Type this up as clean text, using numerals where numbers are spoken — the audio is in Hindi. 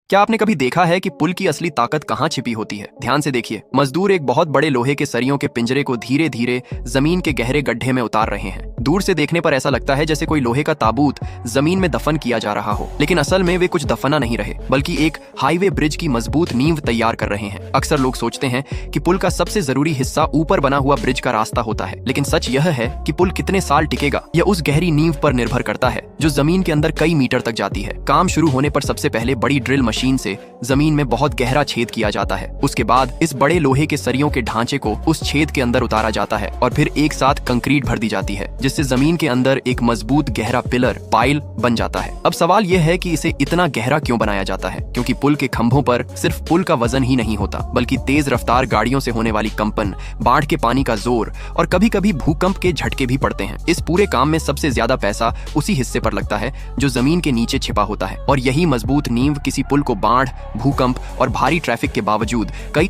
क्या आपने कभी देखा है कि पुल की असली ताकत कहाँ छिपी होती है? ध्यान से देखिए। मजदूर एक बहुत बड़े लोहे के सरियों के पिंजरे को धीरे धीरे जमीन के गहरे गड्ढे में उतार रहे हैं। दूर से देखने पर ऐसा लगता है जैसे कोई लोहे का ताबूत जमीन में दफन किया जा रहा हो, लेकिन असल में वे कुछ दफना नहीं रहे, बल्कि एक हाईवे ब्रिज की मजबूत नींव तैयार कर रहे हैं। अक्सर लोग सोचते हैं कि पुल का सबसे जरूरी हिस्सा ऊपर बना हुआ ब्रिज का रास्ता होता है, लेकिन सच यह है कि पुल कितने साल टिकेगा यह उस गहरी नींव पर निर्भर करता है जो जमीन के अंदर कई मीटर तक जाती है। काम शुरू होने पर सबसे पहले बड़ी ड्रिल मशीन से जमीन में बहुत गहरा छेद किया जाता है। उसके बाद इस बड़े लोहे के सरियों के ढांचे को उस छेद के अंदर उतारा जाता है और फिर एक साथ कंक्रीट भर दी जाती है, जिससे जमीन के अंदर एक मजबूत गहरा पिलर पाइल बन जाता है। अब सवाल यह है कि इसे इतना गहरा क्यों बनाया जाता है? क्योंकि पुल के खंभों पर सिर्फ पुल का वजन ही नहीं होता, बल्कि तेज रफ्तार गाड़ियों से होने वाली कंपन, बाढ़ के पानी का जोर और कभी कभी भूकंप के झटके भी पड़ते हैं। इस पूरे काम में सबसे ज्यादा पैसा उसी हिस्से पर लगता है जो जमीन के नीचे छिपा होता है, और यही मजबूत नींव किसी पुल को बाढ़, भूकंप और भारी ट्रैफिक के बावजूद कई